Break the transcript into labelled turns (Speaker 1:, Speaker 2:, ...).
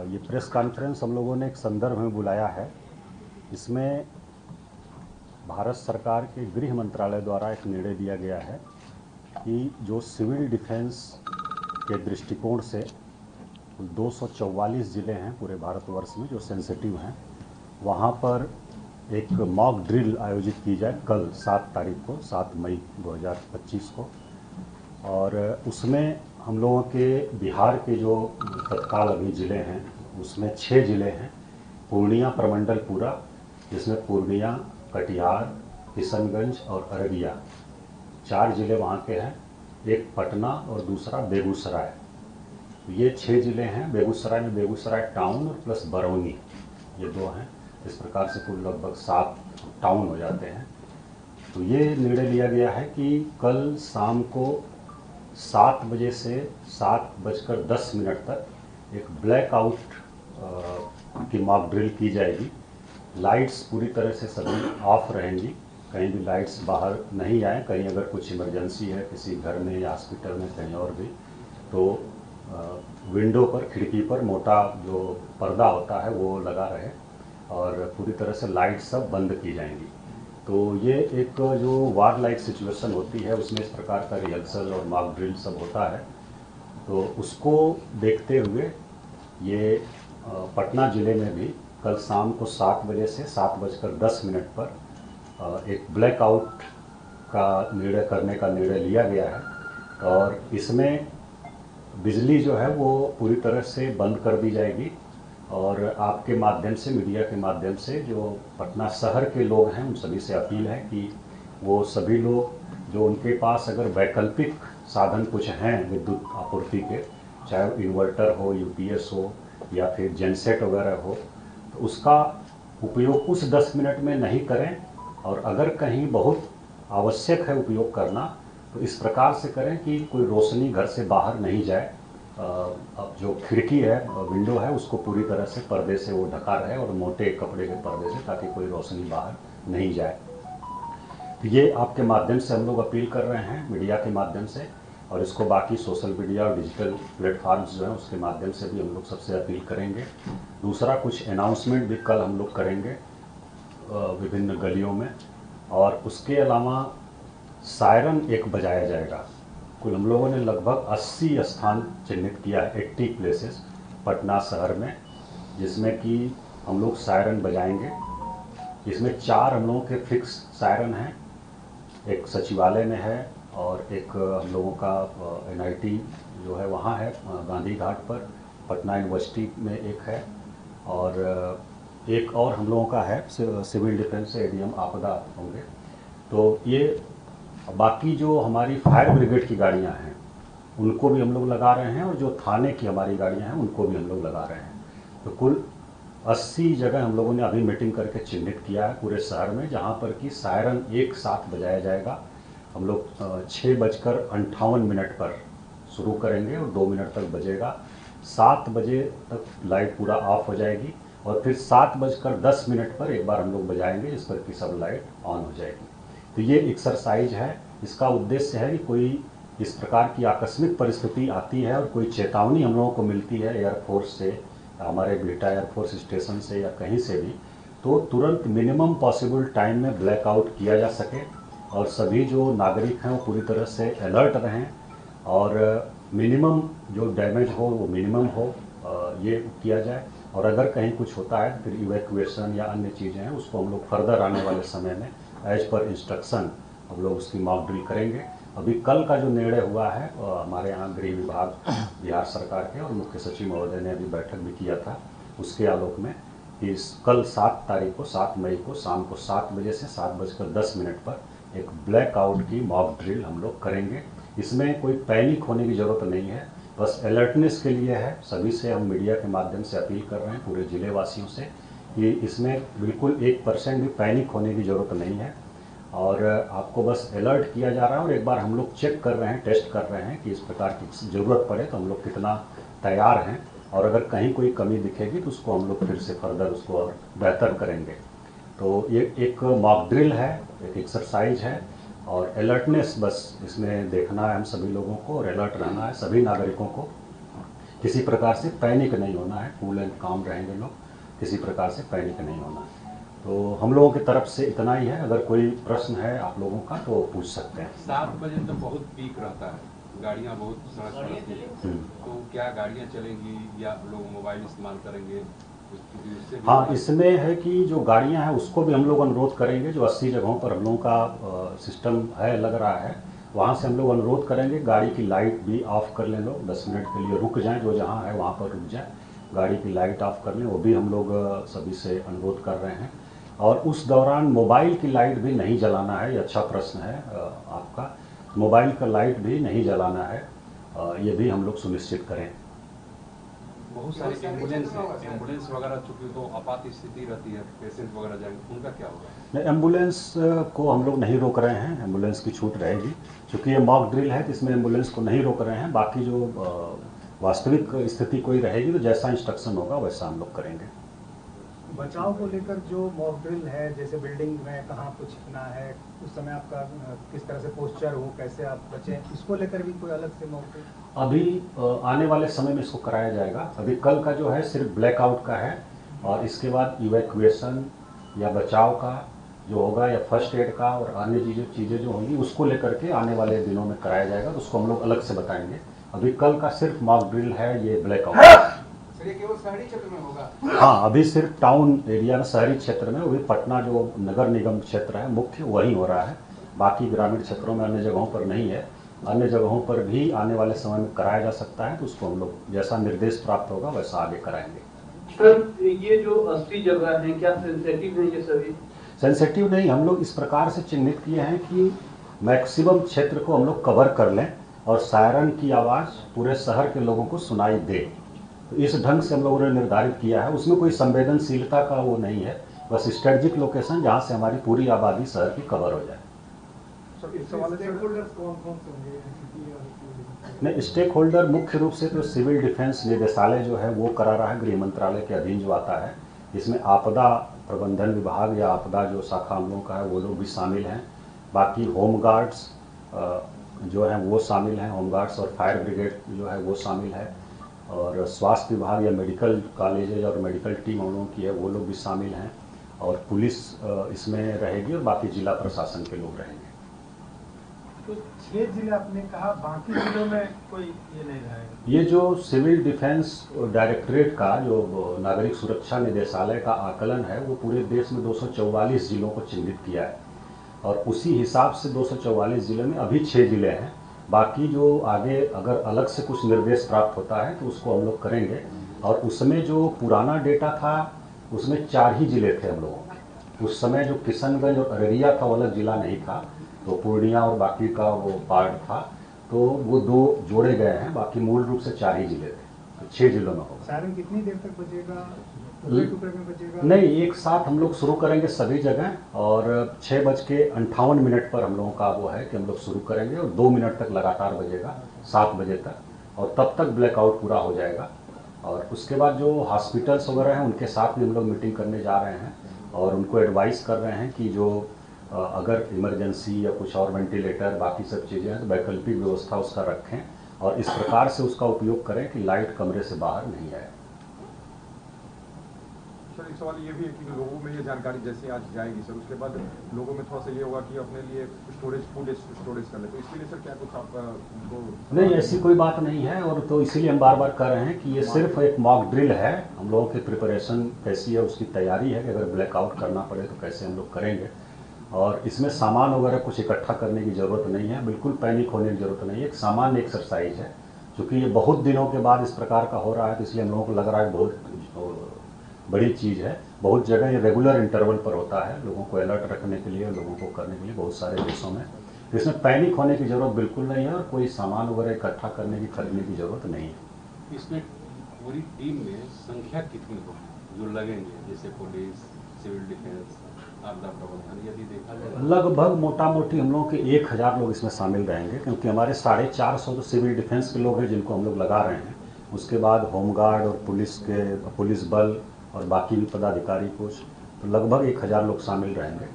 Speaker 1: ये press conference हम लोगों ने एक संदर्भ में बुलाया है। इसमें भारत सरकार के गृह मंत्रालय द्वारा एक निर्णय दिया गया है कि जो सिविल डिफेंस के दृष्टिकोण से 244 ज़िले हैं पूरे भारतवर्ष में जो सेंसिटिव हैं, वहाँ पर एक मॉक ड्रिल आयोजित की जाए कल 7 तारीख को, 7 मई 2025 को। और उसमें हम लोगों के बिहार के जो तत्काल अभी ज़िले हैं उसमें 6 ज़िले हैं। पूर्णिया प्रमंडल पूरा, जिसमें पूर्णिया, कटिहार, किशनगंज और अररिया 4 ज़िले वहाँ के हैं। एक पटना और दूसरा बेगूसराय। ये 6 ज़िले हैं। बेगूसराय में बेगूसराय टाउन और प्लस बरौनी, ये 2 हैं। इस प्रकार से कुल लगभग 7 टाउन हो जाते हैं। तो ये निर्णय लिया गया है कि कल शाम को 7 बजे से 7:10 तक एक ब्लैकआउट की मॉक ड्रिल की जाएगी। लाइट्स पूरी तरह से सभी ऑफ रहेंगी, कहीं भी लाइट्स बाहर नहीं आए। कहीं अगर कुछ इमरजेंसी है किसी घर में या हॉस्पिटल में कहीं और भी, तो विंडो पर, खिड़की पर मोटा जो पर्दा होता है वो लगा रहे और पूरी तरह से लाइट सब बंद की जाएंगी। तो ये एक जो वार लाइक सिचुएशन होती है उसमें इस प्रकार का रिहर्सल और मॉक ड्रिल सब होता है। तो उसको देखते हुए ये पटना ज़िले में भी कल शाम को 7 बजे से 7:10 पर एक ब्लैकआउट का निर्णय करने का निर्णय लिया गया है। और इसमें बिजली जो है वो पूरी तरह से बंद कर दी जाएगी। और आपके माध्यम से, मीडिया के माध्यम से जो पटना शहर के लोग हैं उन सभी से अपील है कि वो सभी लोग जो उनके पास अगर वैकल्पिक साधन कुछ हैं विद्युत आपूर्ति के, चाहे इन्वर्टर हो, यूपीएस हो या फिर जेनसेट वगैरह हो, तो उसका उपयोग उस 10 मिनट में नहीं करें। और अगर कहीं बहुत आवश्यक है उपयोग करना तो इस प्रकार से करें कि कोई रोशनी घर से बाहर नहीं जाए। अब जो खिड़की है, विंडो है, उसको पूरी तरह से पर्दे से वो ढका रहे और मोटे कपड़े के पर्दे से, ताकि कोई रोशनी बाहर नहीं जाए। तो ये आपके माध्यम से हम लोग अपील कर रहे हैं, मीडिया के माध्यम से। और इसको बाकी सोशल मीडिया और डिजिटल प्लेटफार्म्स जो हैं उसके माध्यम से भी हम लोग सबसे अपील करेंगे। दूसरा, कुछ अनाउंसमेंट भी कल हम लोग करेंगे विभिन्न गलियों में। और उसके अलावा सायरन एक बजाया जाएगा। कुल हम लोगों ने लगभग 80 स्थान चिन्हित किया है, 80 प्लेसेस पटना शहर में, जिसमें कि हम लोग सायरन बजाएंगे। इसमें 4 हम लोगों के फिक्स सायरन हैं। एक सचिवालय में है और एक हम लोगों का एनआईटी जो है वहाँ है गांधी घाट पर, पटना यूनिवर्सिटी में एक है, और एक और हम लोगों का है सिविल डिफेंस से एडीएम आपदा होंगे। तो ये बाकी जो हमारी फायर ब्रिगेड की गाड़ियां हैं उनको भी हम लोग लगा रहे हैं, और जो थाने की हमारी गाड़ियां हैं उनको भी हम लोग लगा रहे हैं। तो कुल 80 जगह हम लोगों ने अभी मीटिंग करके चिन्हित किया है पूरे शहर में, जहां पर कि सायरन एक साथ बजाया जाएगा। हम लोग 6:58 पर शुरू करेंगे और 2 मिनट तक बजेगा। 7 बजे तक लाइट पूरा ऑफ हो जाएगी और फिर 7:10 पर एक बार हम लोग बजाएंगे, जिस पर कि सब लाइट ऑन हो जाएगी। तो ये एक्सरसाइज है। इसका उद्देश्य है कि कोई इस प्रकार की आकस्मिक परिस्थिति आती है और कोई चेतावनी हम लोगों को मिलती है एयरफोर्स से, हमारे बिहटा एयरफोर्स स्टेशन से या कहीं से भी, तो तुरंत मिनिमम पॉसिबल टाइम में ब्लैकआउट किया जा सके और सभी जो नागरिक हैं वो पूरी तरह से अलर्ट रहें और मिनिमम जो डैमेज हो वो मिनिमम हो, ये किया जाए। और अगर कहीं कुछ होता है तो फिर इवैक्यूएशन या अन्य चीज़ें हैं उसको हम लोग फर्दर आने वाले समय में एज पर इंस्ट्रक्शन हम लोग उसकी मॉक ड्रिल करेंगे। अभी कल का जो निर्णय हुआ है हमारे यहाँ गृह विभाग बिहार सरकार के और मुख्य सचिव महोदय ने अभी बैठक भी किया था, उसके आलोक में कि कल 7 तारीख को, 7 मई को शाम को 7 बजे से 7:10 पर एक ब्लैकआउट की मॉक ड्रिल हम लोग करेंगे। इसमें कोई पैनिक होने की ज़रूरत नहीं है, बस अलर्टनेस के लिए है। सभी से हम मीडिया के माध्यम से अपील कर रहे हैं, पूरे ज़िले वासियों से, कि इसमें बिल्कुल 1% भी पैनिक होने की ज़रूरत नहीं है। और आपको बस अलर्ट किया जा रहा है और एक बार हम लोग चेक कर रहे हैं, टेस्ट कर रहे हैं कि इस प्रकार की ज़रूरत पड़े तो हम लोग कितना तैयार हैं, और अगर कहीं कोई कमी दिखेगी तो उसको हम लोग फिर से फर्दर उसको और बेहतर करेंगे। तो ये एक मॉक ड्रिल है, एक एक्सरसाइज है, और अलर्टनेस बस इसमें देखना है हम सभी लोगों को, और अलर्ट रहना है सभी नागरिकों को किसी प्रकार से पैनिक नहीं होना है, कूल एंड काम रहेंगे लोग, किसी प्रकार से पैनिक नहीं होना है। तो हम लोगों की तरफ से इतना ही है। अगर कोई प्रश्न है आप लोगों का तो पूछ सकते हैं।
Speaker 2: 7 बजे तो बहुत पीक रहता है, गाड़ियाँ बहुत सड़क पर रहती हैं, तो क्या गाड़ियाँ चलेंगी या लोग मोबाइल इस्तेमाल करेंगे?
Speaker 1: हाँ, इसमें है कि जो गाड़ियां हैं उसको भी हम लोग अनुरोध करेंगे। जो 80 जगहों पर हम लोगों का सिस्टम है लग रहा है, वहाँ से हम लोग अनुरोध करेंगे गाड़ी की लाइट भी ऑफ कर लें, लोग 10 मिनट के लिए रुक जाएं, जो जहाँ है वहाँ पर रुक जाएं, गाड़ी की लाइट ऑफ कर लें, वो भी हम लोग सभी से अनुरोध कर रहे हैं। और उस दौरान मोबाइल की लाइट भी नहीं जलाना है। ये अच्छा प्रश्न है आपका, मोबाइल का लाइट भी नहीं जलाना है, ये भी हम लोग सुनिश्चित करें।
Speaker 2: बहुत सारे एम्बुलेंस वगैरह चूँकि तो आपात स्थिति रहती है, पेशेंट वगैरह जाएंगे, उनका क्या होगा?
Speaker 1: नहीं, एम्बुलेंस को हम लोग नहीं रोक रहे हैं, एम्बुलेंस की छूट रहेगी। चूँकि ये मॉक ड्रिल है तो इसमें एम्बुलेंस को नहीं रोक रहे हैं। बाकी जो वास्तविक स्थिति कोई रहेगी तो जैसा इंस्ट्रक्शन होगा वैसा हम लोग करेंगे।
Speaker 3: बचाव को लेकर जो मॉक ड्रिल है, जैसे बिल्डिंग में कहाँ कुछ छिपना है, उस समय आपका किस तरह से पोस्चर हो, कैसे आप बचें, इसको लेकर भी कोई अलग से मॉक ड्रिल
Speaker 1: अभी आने वाले समय में इसको कराया जाएगा। अभी कल का जो है सिर्फ ब्लैकआउट का है, और इसके बाद इवैक्यूएशन या बचाव का जो होगा या फर्स्ट एड का और अन्य चीज़ें जो होंगी उसको लेकर के आने वाले दिनों में कराया जाएगा, तो उसको हम लोग अलग से बताएंगे। अभी कल का सिर्फ मॉक ड्रिल है, ये ब्लैकआउट।
Speaker 4: ये केवल शहरी क्षेत्र में होगा?
Speaker 1: हाँ, अभी सिर्फ टाउन एरिया में, शहरी क्षेत्र में, वही पटना जो नगर निगम क्षेत्र है मुख्य वहीं हो रहा है। बाकी ग्रामीण क्षेत्रों में अन्य जगहों पर नहीं है। अन्य जगहों पर भी आने वाले समय में कराया जा सकता है, तो उसको हम लोग जैसा निर्देश प्राप्त होगा वैसा आगे कराएंगे।
Speaker 5: सर, ये जो 80 जगह हैं क्या सेंसिटिव हैं ये सभी?
Speaker 1: सेंसिटिव नहीं, हम लोग इस प्रकार से चिन्हित किए हैं कि मैक्सिमम क्षेत्र को हम लोग कवर कर लें और सायरन की आवाज़ पूरे शहर के लोगों को सुनाई दे। तो इस ढंग से हम लोगों ने निर्धारित किया है। उसमें कोई संवेदनशीलता का वो नहीं है, बस स्ट्रेटजिक लोकेशन जहाँ से हमारी पूरी आबादी शहर की कवर हो जाए। नहीं, स्टेक होल्डर मुख्य रूप से तो सिविल डिफेंस निदेशालय जो है वो करा रहा है, गृह मंत्रालय के अधीन जो आता है। इसमें आपदा प्रबंधन विभाग या आपदा जो शाखा हम लोगों का है वो लोग भी शामिल हैं। बाकी होम गार्ड्स जो हैं वो शामिल हैं, होम गार्ड्स और फायर ब्रिगेड जो है वो शामिल है, और स्वास्थ्य विभाग या मेडिकल कॉलेज और मेडिकल टीम हम लोगों की है वो लोग भी शामिल हैं, और पुलिस इसमें रहेगी, और बाकी जिला प्रशासन के लोग रहेंगे।
Speaker 3: तो 6 जिले आपने कहा, बाकी जिलों में कोई ये नहीं रहेगा?
Speaker 1: ये जो सिविल डिफेंस डायरेक्टरेट का जो नागरिक सुरक्षा निदेशालय का आकलन है वो पूरे देश में 244 जिलों को चिन्हित किया है, और उसी हिसाब से 244 जिले में अभी 6 जिले हैं। बाकी जो आगे अगर अलग से कुछ निर्देश प्राप्त होता है तो उसको हम लोग करेंगे। और उसमें जो पुराना डेटा था उसमें 4 ही जिले थे हम लोगों के। उस समय जो किशनगंज और अररिया था वो अलग जिला नहीं था, तो पूर्णिया और बाकी का वो पार्ट था, तो वो 2 जोड़े गए हैं। बाकी मूल रूप से 4 ही जिले थे, तो 6 जिलों में होगा।
Speaker 3: सायरन कितनी देर तक बजेगा, टुकड़े में बजेगा?
Speaker 1: नहीं, एक साथ हम लोग शुरू करेंगे सभी जगह, और 6:58 पर हम लोगों का वो है कि हम लोग शुरू करेंगे, और 2 मिनट तक लगातार बजेगा 7 बजे तक, और तब तक ब्लैकआउट पूरा हो जाएगा। और उसके बाद जो हॉस्पिटल्स वगैरह हैं उनके साथ भी हम लोग मीटिंग करने जा रहे हैं, और उनको एडवाइस कर रहे हैं कि जो अगर इमरजेंसी या कुछ और वेंटिलेटर बाकी सब चीज़ें हैं तो वैकल्पिक व्यवस्था उसका रखें, और इस प्रकार से उसका उपयोग करें कि लाइट कमरे से बाहर नहीं आए।
Speaker 4: सर, एक सवाल ये भी है कि लोगों में ये जानकारी जैसे आज जाएगी सर, उसके बाद लोगों में थोड़ा सा ये होगा कि अपने लिए फूड स्टोरेज कर ले, तो इसके लिए सर क्या कुछ आप
Speaker 1: नहीं, ऐसी कोई बात नहीं है। और तो इसीलिए हम बार बार कह रहे हैं कि ये सिर्फ एक मॉक ड्रिल है। हम लोगों की प्रिपरेशन कैसी है, उसकी तैयारी है कि अगर ब्लैकआउट करना पड़े तो कैसे हम लोग करेंगे। और इसमें सामान वगैरह कुछ इकट्ठा करने की ज़रूरत नहीं है, बिल्कुल पैनिक होने की ज़रूरत नहीं है। एक सामान्य एक्सरसाइज है, क्योंकि ये बहुत दिनों के बाद इस प्रकार का हो रहा है, तो इसलिए हम लोगों को लग रहा है बहुत बड़ी चीज़ है। बहुत जगह ये रेगुलर इंटरवल पर होता है, लोगों को अलर्ट रखने के लिए, लोगों को करने के लिए बहुत सारे देशों में। इसमें पैनिक होने की ज़रूरत बिल्कुल नहीं है, और कोई सामान वगैरह इकट्ठा करने की खरीदने की ज़रूरत नहीं है।
Speaker 2: इसमें पूरी टीम में संख्या कितनी होगी जो लगेंगे, जैसे पुलिस, सिविल डिफेंस, आपदा प्रबंधन, यदि देखा जाए?
Speaker 1: लगभग मोटा मोटी हम लोगों के 1000 लोग इसमें शामिल रहेंगे, क्योंकि हमारे 450 तो सिविल डिफेंस के लोग हैं जिनको हम लोग लगा रहे हैं। उसके बाद होमगार्ड और पुलिस बल और बाकी भी पदाधिकारी कुछ, तो लगभग 1000 लोग शामिल रहेंगे।